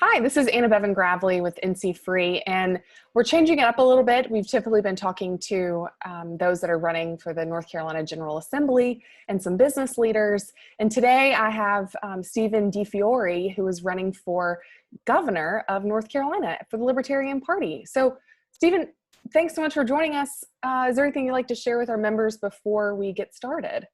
Hi, this is Anna Bevan Gravely with NCFREE, and we're changing it up a little bit. We've typically been talking to those that are running for the North Carolina General Assembly and some business leaders. And today I have Stephen DiFiore, who is running for governor of North Carolina for the Libertarian Party. So, Stephen, thanks so much for joining us. Is there anything you'd like to share with our members before we get started?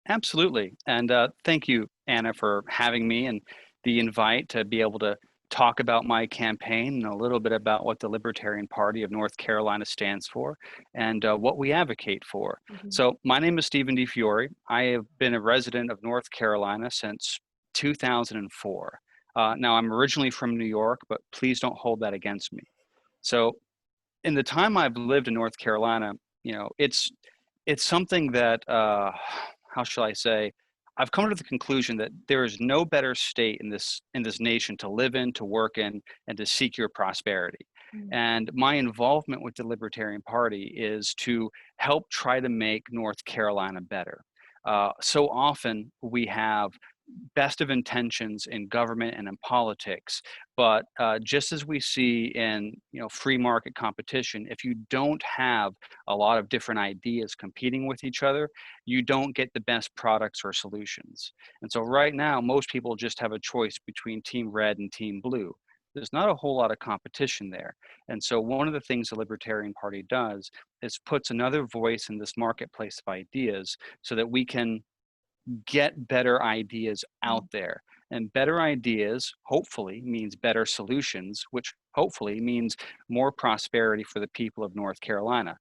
Absolutely. And thank you, Anna, for having me and the invite to be able to talk about my campaign and a little bit about what the Libertarian Party of North Carolina stands for and what we advocate for. So my name is Stephen DiFiore. I have been a resident of North Carolina since 2004. Now, I'm originally from New York, but please don't hold that against me. So in the time I've lived in North Carolina, it's something that, how shall I say, I've come to the conclusion that there is no better state in this nation to live in, to work in, and to seek your prosperity. And my involvement with the Libertarian Party is to help try to make North Carolina better. So often we have best of intentions in government and in politics, but just as we see in free market competition, if you don't have a lot of different ideas competing with each other, you don't get the best products or solutions. And so right now, most people just have a choice between Team Red and Team Blue. There's not a whole lot of competition there. And so one of the things the Libertarian Party does is puts another voice in this marketplace of ideas so that we can get better ideas out there. And better ideas hopefully means better solutions, which hopefully means more prosperity for the people of North Carolina.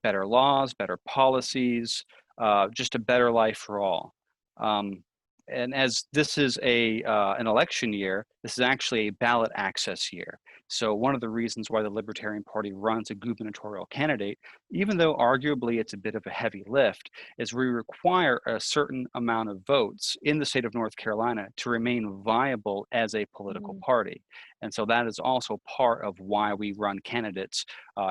Better laws, better policies, just a better life for all. And as this is an election year, this is actually a ballot access year. So one of the reasons why the Libertarian Party runs a gubernatorial candidate, even though arguably it's a bit of a heavy lift, is we require a certain amount of votes in the state of North Carolina to remain viable as a political party. And so that is also part of why we run candidates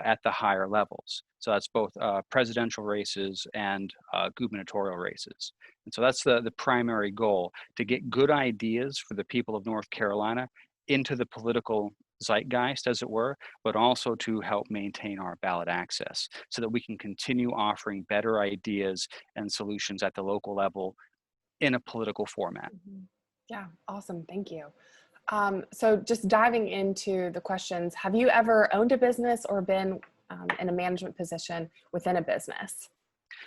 at the higher levels. So that's both presidential races and gubernatorial races. And so that's the primary goal, to get good ideas for the people of North Carolina into the political zeitgeist, as it were, but also to help maintain our ballot access so that we can continue offering better ideas and solutions at the local level in a political format. Yeah, awesome. Thank you. So just diving into the questions, have you ever owned a business or been in a management position within a business?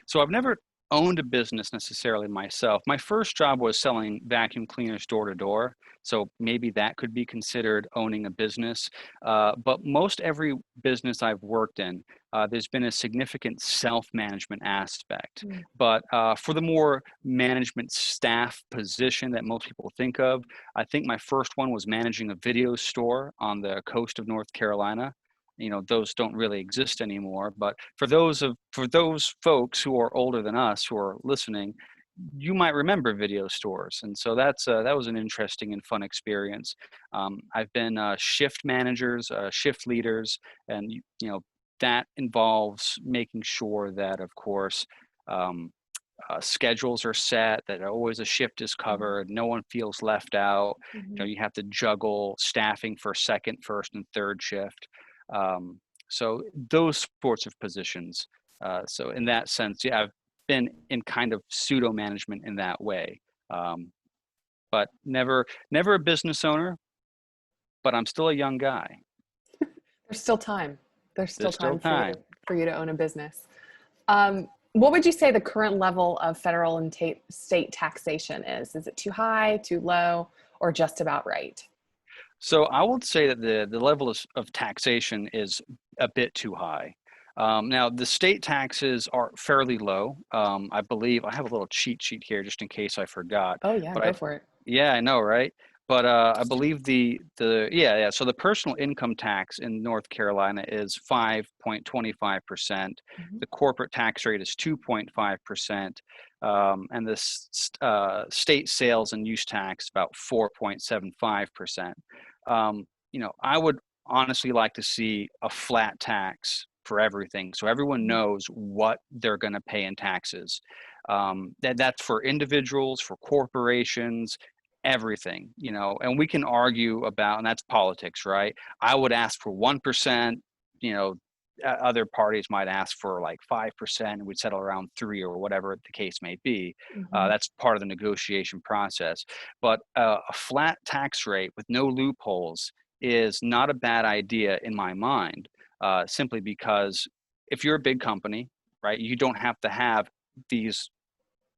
So I've never owned a business necessarily myself. My first job was selling vacuum cleaners door to door. So maybe that could be considered owning a business. But most every business I've worked in, there's been a significant self-management aspect. But for the more management staff position that most people think of, I think my first one was managing a video store on the coast of North Carolina. Those don't really exist anymore, but for those folks who are older than us who are listening, you might remember video stores. And so that was an interesting and fun experience. I've been shift managers, shift leaders, and that involves making sure that, of course, schedules are set, that always a shift is covered, no one feels left out. You have to juggle staffing for second, first, and third shift. So those sorts of positions. So in that sense, yeah, I've been in kind of pseudo management in that way, but never a business owner. But I'm still a young guy. There's still time. There's still time for you to own a business. What would you say the current level of federal and state taxation is? Is it too high, too low, or just about right? So I would say that the level of taxation is a bit too high. Now, the state taxes are fairly low. I believe I have a little cheat sheet here just in case I forgot. Oh yeah, go for it. Yeah, I know, right? But I believe so the personal income tax in North Carolina is 5.25%. The corporate tax rate is 2.5%. And the state sales and use tax about 4.75%. I would honestly like to see a flat tax for everything, so everyone knows what they're going to pay in taxes. That's for individuals, for corporations, everything, you know, and we can argue about, and that's politics, right? I would ask for 1%, you know, other parties might ask for like 5%, and we'd settle around 3 or whatever the case may be. Mhm. That's part of the negotiation process. But a flat tax rate with no loopholes is not a bad idea in my mind, simply because if you're a big company, right, you don't have to have these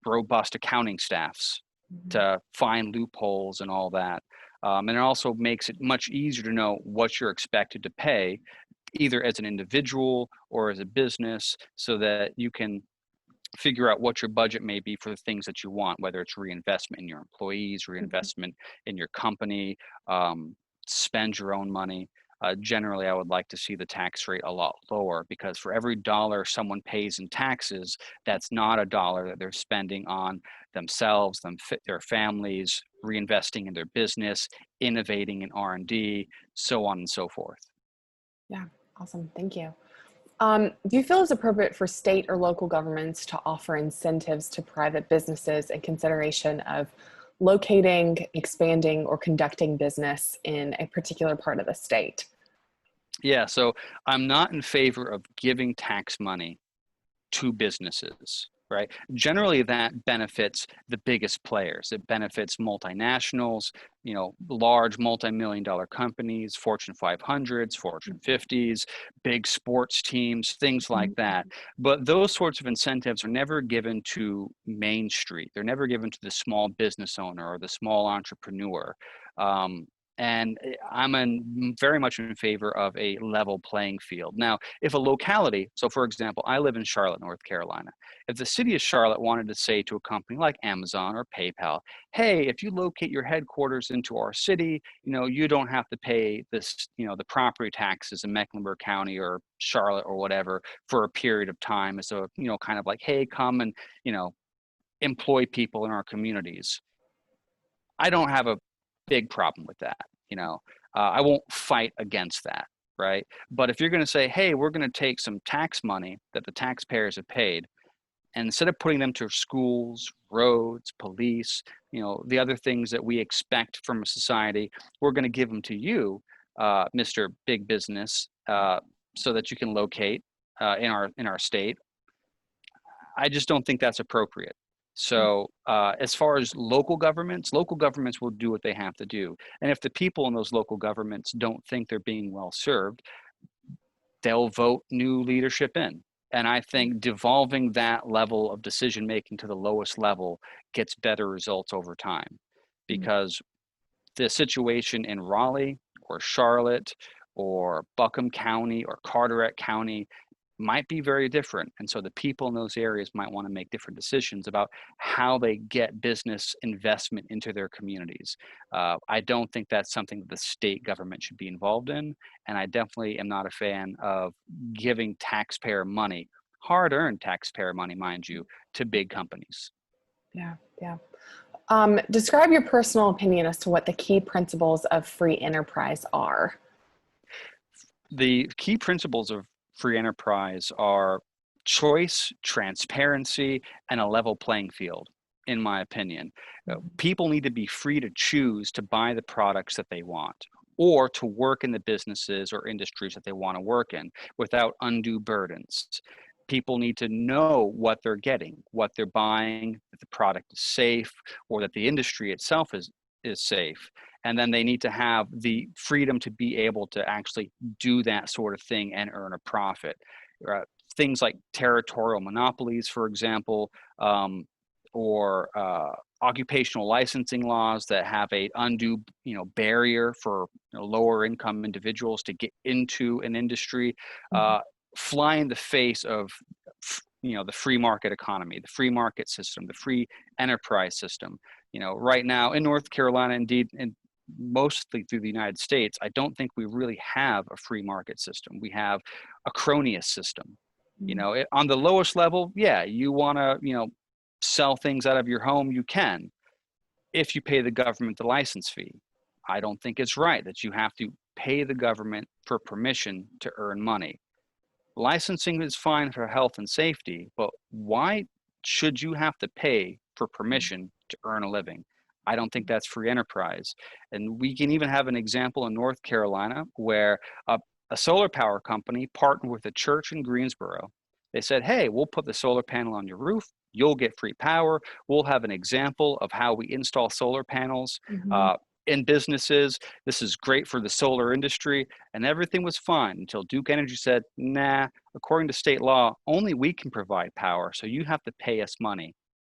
robust accounting staffs Mhm. to find loopholes and all that. And it also makes it much easier to know what you're expected to pay, either as an individual or as a business, so that you can figure out what your budget may be for the things that you want, whether it's reinvestment in your employees, Mhm. reinvestment in your company, spend your own money. Generally, I would like to see the tax rate a lot lower, because for every dollar someone pays in taxes, that's not a dollar that they're spending on themselves, their families, reinvesting in their business, innovating in R&D, so on and so forth. Yeah, awesome. Thank you. Do you feel it's appropriate for state or local governments to offer incentives to private businesses in consideration of locating, expanding, or conducting business in a particular part of the state? Yeah, so I'm not in favor of giving tax money to businesses, right? Generally, that benefits the biggest players. It benefits multinationals, you know, large multi-million dollar companies, Fortune 500s, Fortune 50s, big sports teams, things like Mhm. that. But those sorts of incentives are never given to Main Street. They're never given to the small business owner or the small entrepreneur. Um, and very much in favor of a level playing field. Now, if a locality, so for example, I live in Charlotte, North Carolina. If the city of Charlotte wanted to say to a company like Amazon or PayPal, hey, if you locate your headquarters into our city, you know, you don't have to pay this, you know, the property taxes in Mecklenburg County or Charlotte or whatever for a period of time. As a, you know, kind of like, hey, come and, you know, employ people in our communities. I don't have a big problem with that. You know, I won't fight against that, right? But if you're going to say, hey, we're going to take some tax money that the taxpayers have paid, and instead of putting them to schools, roads, police, you know, the other things that we expect from a society, we're going to give them to you, Mr. Big Business, so that you can locate in our state. I just don't think that's appropriate. So as far as local governments will do what they have to do. And if the people in those local governments don't think they're being well served, they'll vote new leadership in. And I think devolving that level of decision making to the lowest level gets better results over time. Mhm. Because the situation in Raleigh or Charlotte or Buckham County or Carteret County might be very different. And so the people in those areas might want to make different decisions about how they get business investment into their communities. I don't think that's something that the state government should be involved in. And I definitely am not a fan of giving taxpayer money, hard earned taxpayer money, mind you, to big companies. Yeah, yeah. Describe your personal opinion as to what the key principles of free enterprise are. The key principles of free enterprise are choice, transparency, and a level playing field, in my opinion. Mhm. People need to be free to choose to buy the products that they want, or to work in the businesses or industries that they want to work in without undue burdens. People need to know what they're getting, what they're buying, that the product is safe, or that the industry itself is safe. And then they need to have the freedom to be able to actually do that sort of thing and earn a profit. Uh, Things like territorial monopolies, for example, or occupational licensing laws that have a undue, you know, barrier for, you know, lower income individuals to get into an industry, Mhm. fly in the face of, you know, the free market economy, the free market system, the free enterprise system. You know, right now in North Carolina, indeed, and mostly through the United States, I don't think we really have a free market system. We have a cronyist system. You Mhm. know, on the lowest level, yeah, you want to, you know, sell things out of your home, you can, if you pay the government the license fee. I don't think it's right that you have to pay the government for permission to earn money. Licensing is fine for health and safety, but why should you have to pay for permission to earn a living? I don't think that's free enterprise. And we can even have an example in North Carolina where a solar power company partnered with a church in Greensboro. They said, hey, we'll put the solar panel on your roof. You'll get free power. We'll have an example of how we install solar panels Mm-hmm. in businesses. This is great for the solar industry. And everything was fine until Duke Energy said, nah, according to state law, only we can provide power. So you have to pay us money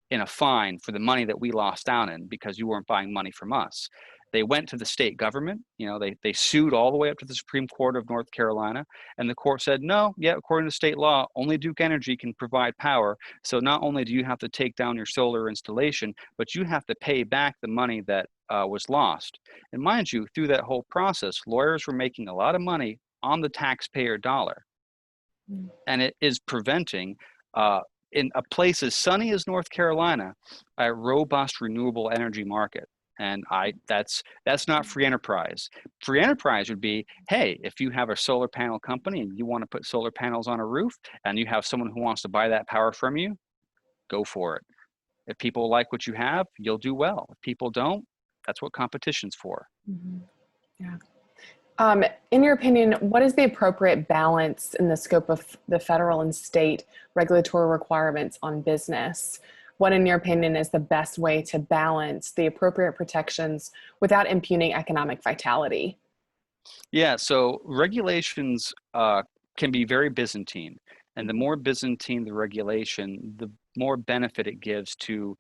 in a fine for the money that we lost out in because you weren't buying money from us. They went to the state government, they sued all the way up to the Supreme Court of North Carolina, and the court said, no, yeah, according to state law, only Duke Energy can provide power. So not only do you have to take down your solar installation, but you have to pay back the money that was lost. And mind you, through that whole process, lawyers were making a lot of money on the taxpayer dollar. Mm. And it is preventing in a place as sunny as North Carolina, a robust renewable energy market. And that's not free enterprise. Free enterprise would be, hey, if you have a solar panel company and you want to put solar panels on a roof and you have someone who wants to buy that power from you, go for it. If people like what you have, you'll do well. If people don't, that's what competition's for. Mm-hmm. Yeah. In your opinion, what is the appropriate balance in the scope of the federal and state regulatory requirements on business? What, in your opinion, is the best way to balance the appropriate protections without impugning economic vitality? Yeah, so regulations can be very Byzantine. And the more Byzantine the regulation, the more benefit it gives to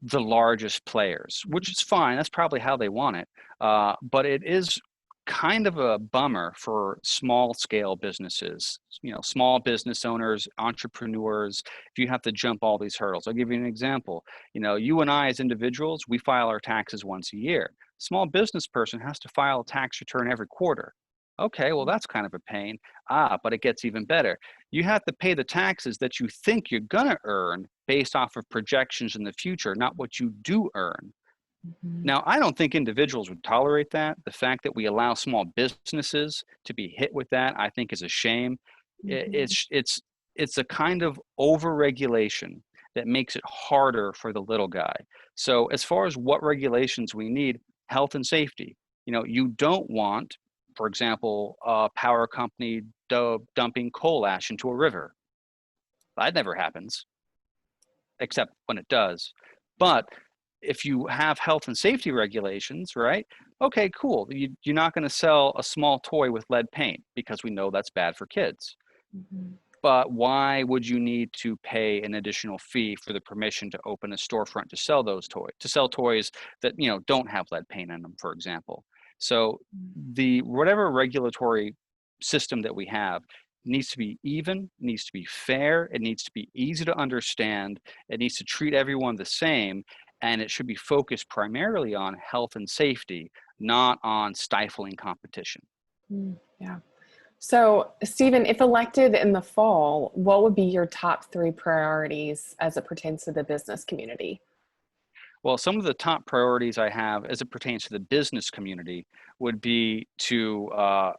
the largest players, which is fine. That's probably how they want it. But it is kind of a bummer for small scale businesses, small business owners, entrepreneurs, if you have to jump all these hurdles. I'll give you an example. You and I as individuals, we file our taxes once a year. Small business person has to file a tax return every quarter. Okay, well, that's kind of a pain. But it gets even better. You have to pay the taxes that you think you're going to earn based off of projections in the future, not what you do earn. Mm-hmm. Now, I don't think individuals would tolerate that. The fact that we allow small businesses to be hit with that, I think, is a shame. Mm-hmm. It's a kind of overregulation that makes it harder for the little guy. So as far as what regulations we need, health and safety. You don't want, for example, a power company dumping coal ash into a river. That never happens, except when it does. But if you have health and safety regulations, right? Okay, cool. You're not going to sell a small toy with lead paint because we know that's bad for kids. Mm-hmm. But why would you need to pay an additional fee for the permission to open a storefront to sell those toys, to sell toys that don't have lead paint in them, for example? So the whatever regulatory system that we have needs to be even, needs to be fair, it needs to be easy to understand, it needs to treat everyone the same, and it should be focused primarily on health and safety, not on stifling competition. Yeah. So, Stephen, if elected in the fall, what would be your top 3 priorities as it pertains to the business community? Well, some of the top priorities I have as it pertains to the business community would be to,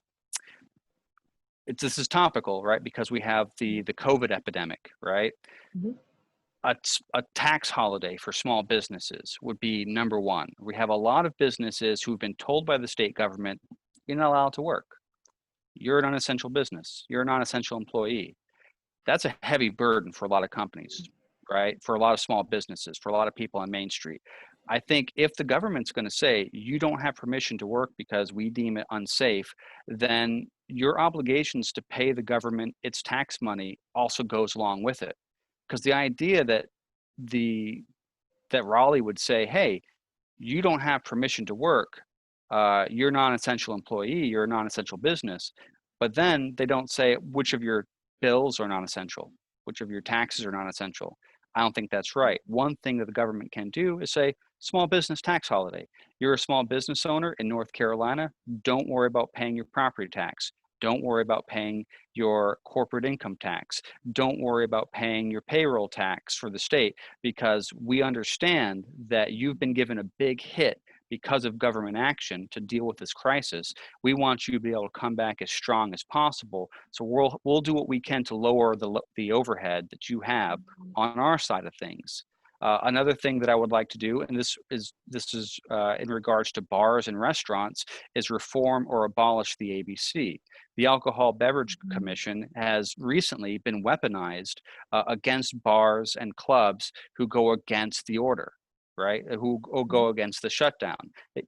this is topical, right? Because we have the COVID epidemic, right? Mm-hmm. A tax holiday for small businesses would be number one. We have a lot of businesses who've been told by the state government, you're not allowed to work. You're an unessential business. You're a non-essential employee. That's a heavy burden for a lot of companies, right? For a lot of small businesses, for a lot of people on Main Street. I think if the government's going to say you don't have permission to work because we deem it unsafe, then your obligations to pay the government its tax money also goes along with it. Because the idea that Raleigh would say, hey, you don't have permission to work, you're a non-essential employee, you're a non-essential business, but then they don't say which of your bills are non-essential, which of your taxes are non-essential. I don't think that's right. One thing that the government can do is say, small business tax holiday. You're a small business owner in North Carolina, don't worry about paying your property tax. Don't worry about paying your corporate income tax. Don't worry about paying your payroll tax for the state, because we understand that you've been given a big hit because of government action to deal with this crisis. We want you to be able to come back as strong as possible. So we'll do what we can to lower the overhead that you have on our side of things. Another thing that I would like to do, and this is in regards to bars and restaurants, is reform or abolish the ABC. The Alcohol Beverage Mhm. Commission has recently been weaponized against bars and clubs who go against the order, right? Who go against the shutdown.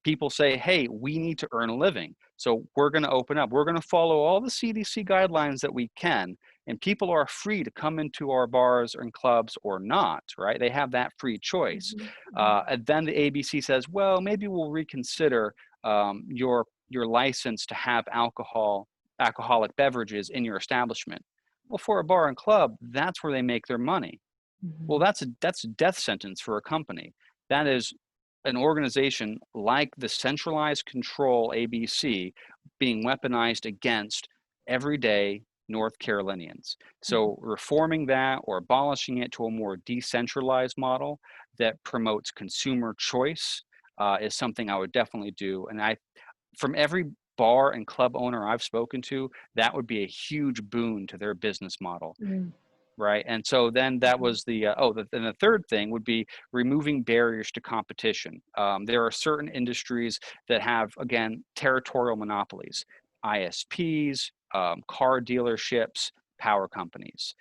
People say, hey, we need to earn a living. So we're going to open up. We're going to follow all the CDC guidelines that we can. And people are free to come into our bars and clubs or not, right? They have that free choice. Mhm. Mhm. And then the ABC says, well, maybe we'll reconsider your license to have alcoholic beverages in your establishment. Well, for a bar and club, that's where they make their money. Well, Mhm. that's a death sentence for a company. That is an organization like the centralized control ABC being weaponized against everyday North Carolinians. Mhm. So reforming that or abolishing it to a more decentralized model that promotes consumer choice is something I would definitely do. And from every bar and club owner I've spoken to, that would be a huge boon to their business model. Mhm. Right. And so then that Mhm. was then the third thing would be removing barriers to competition. There are certain industries that have, again, territorial monopolies, ISPs, car dealerships, power companies.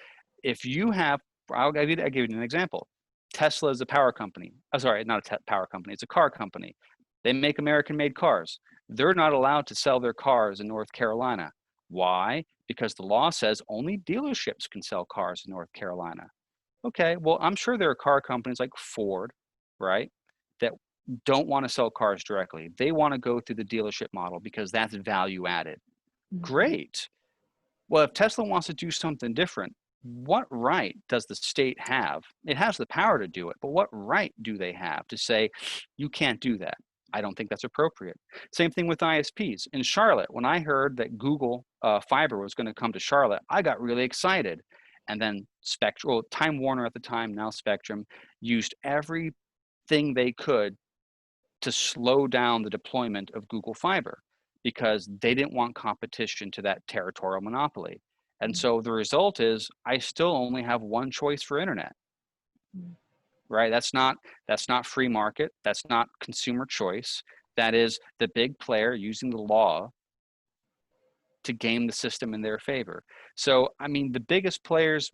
If you have, I'll give you an example. Tesla is a power company. Oh, sorry, not a power company. It's a car company. They make American-made cars. They're not allowed to sell their cars in North Carolina. Why? Because the law says only dealerships can sell cars in North Carolina. Okay, well, I'm sure there are car companies like Ford, right, that don't want to sell cars directly. They want to go through the dealership model because that's value added. Mhm. Great. Well, if Tesla wants to do something different, what right does the state have? It has the power to do it, but what right do they have to say, you can't do that? I don't think that's appropriate. Same thing with ISPs. In Charlotte, when I heard that Google Fiber was going to come to Charlotte, I got really excited. And then Spectrum, well, Time Warner at the time, now Spectrum, used everything they could to slow down the deployment of Google Fiber because they didn't want competition to that territorial monopoly. And so the result is I still only have one choice for internet, Mhm. right? That's not free market, that's not consumer choice. That is the big player using the law to game the system in their favor. So, I mean, the biggest players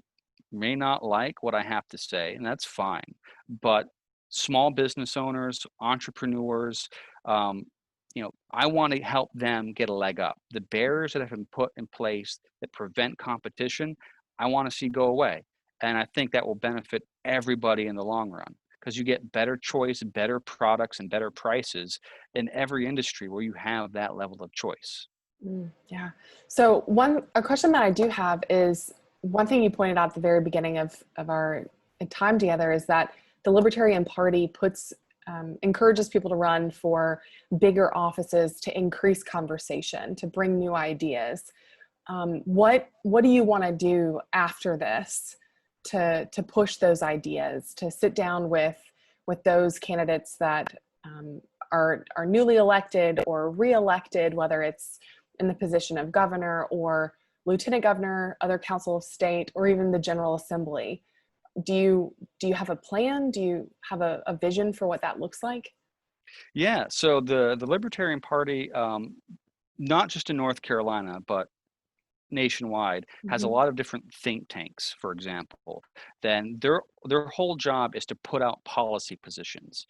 may not like what I have to say, and that's fine. But small business owners, entrepreneurs, um, I want to help them get a leg up. The barriers that have been put in place that prevent competition, I want to see go away. And I think that will benefit everybody in the long run because you get better choice, better products, and better prices in every industry where you have that level of choice. Yeah. So a question that I do have is one thing you pointed out at the very beginning of our time together is that the Libertarian Party encourages people to run for bigger offices to increase conversation, to bring new ideas. What do you want to do after this to push those ideas, to sit down with those candidates that are newly elected or re-elected, whether it's in the position of governor or lieutenant governor, other council of state, or even the General Assembly? Do you have a plan? Do you have a vision for what that looks like? Yeah, so the Libertarian Party, not just in North Carolina, but nationwide, has a Mm-hmm. lot of different think tanks, for example. Then their whole job is to put out policy positions,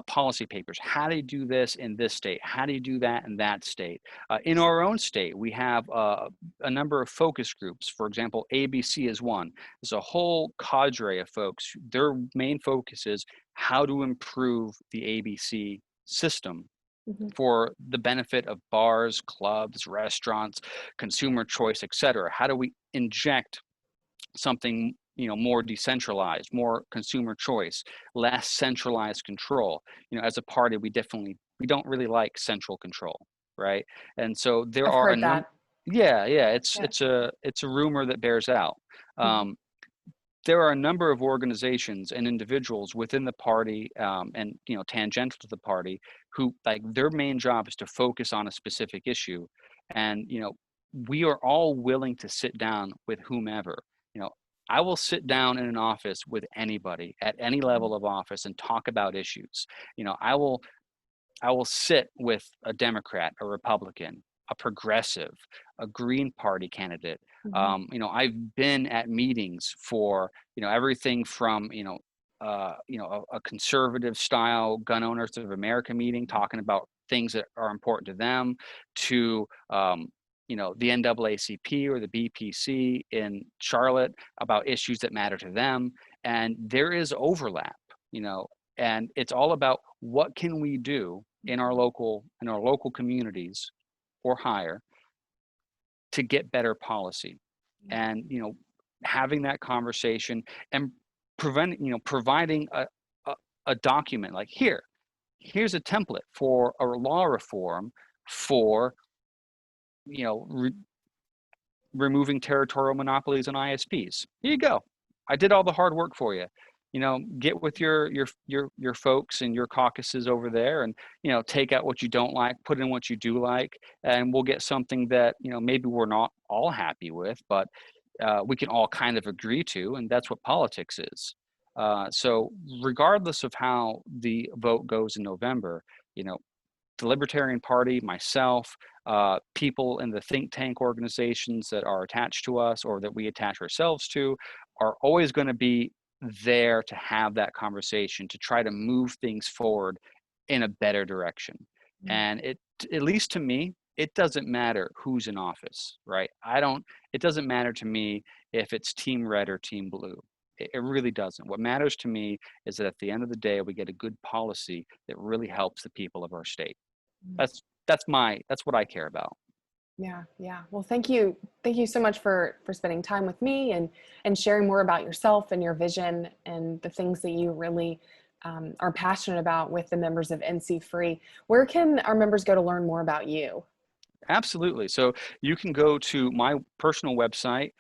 policy papers. How do you do this in this state? How do you do that in that state? In our own state, we have a number of focus groups. For example, ABC is one. There's a whole cadre of folks. Their main focus is how to improve the ABC system Mm-hmm. for the benefit of bars, clubs, restaurants, consumer choice, et cetera? How do we inject something more decentralized, more consumer choice, less centralized control? As a party, we don't really like central control, right? And so there I've are a heard number. that. Yeah, Yeah. it's a rumor that bears out. Mm-hmm. Um, there are a number of organizations and individuals within the party and tangential to the party who like their main job is to focus on a specific issue, and we are all willing to sit down with whomever. you know I will sit down in an office with anybody at any level of office and talk about issues. You know, I will sit with a Democrat, a Republican, a progressive, a Green Party candidate. Mhm. You know, I've been at meetings for, you know, everything from, you know, a conservative style Gun Owners of America meeting talking about things that are important to them to, you know, the NAACP or the BPC in Charlotte about issues that matter to them. And there is overlap, you know, and it's all about what can we do in our local communities or higher to get better policy. Yeah. And you know, having that conversation and providing a, a document like, here's a template for a law reform for, you know, removing territorial monopolies on ISPs. Here you go. I did all the hard work for you. You know, get with your folks and your caucuses over there, and you know, take out what you don't like, put in what you do like, and we'll get something that, you know, maybe we're not all happy with, but we can all kind of agree to, and that's what politics is. So regardless of how the vote goes in November, you know, the Libertarian Party, myself, people in the think tank organizations that are attached to us or that we attach ourselves to are always going to be there to have that conversation to try to move things forward in a better direction. Mm. And at least to me, it doesn't matter who's in office, right? It doesn't matter to me if it's team red or team blue. It really doesn't. What matters to me is that at the end of the day, we get a good policy that really helps the people of our state. Mm. That's what I care about. Yeah, yeah. Well, thank you so much for spending time with me and sharing more about yourself and your vision and the things that you really are passionate about with the members of NC3. Where can our members go to learn more about you? Absolutely. So you can go to my personal website,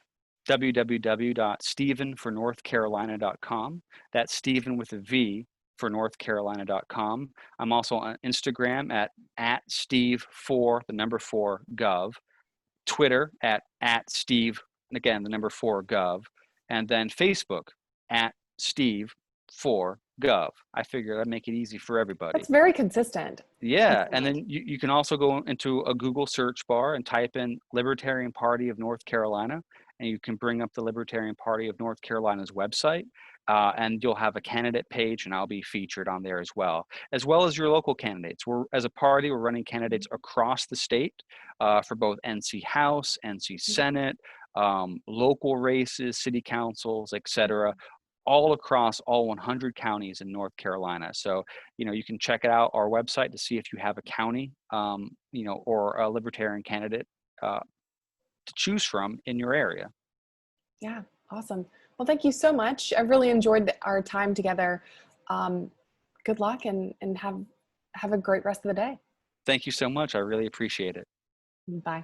www.stephenfornorthcarolina.com. That's Stephen with a V for northcarolina.com. I'm also on Instagram at Steve for the number 4 gov, Twitter at Steve, and again, the number 4 gov, and then Facebook at Steve for gov. I figure that'd make it easy for everybody. That's very consistent. Yeah, and Excellent. then you can also go into a Google search bar and type in Libertarian Party of North Carolina, and you can bring up the Libertarian Party of North Carolina's website, and you'll have a candidate page, and I'll be featured on there as well as your local candidates. As a party, we're running candidates across the state for both NC House, NC Senate, local races, city councils, etc., all across all 100 counties in North Carolina. So, you know, you can check it out, our website, to see if you have a county, you know, or a libertarian candidate to choose from in your area. Yeah, awesome. Well, thank you so much. I really enjoyed our time together. Good luck and have a great rest of the day. Thank you so much. I really appreciate it. Bye.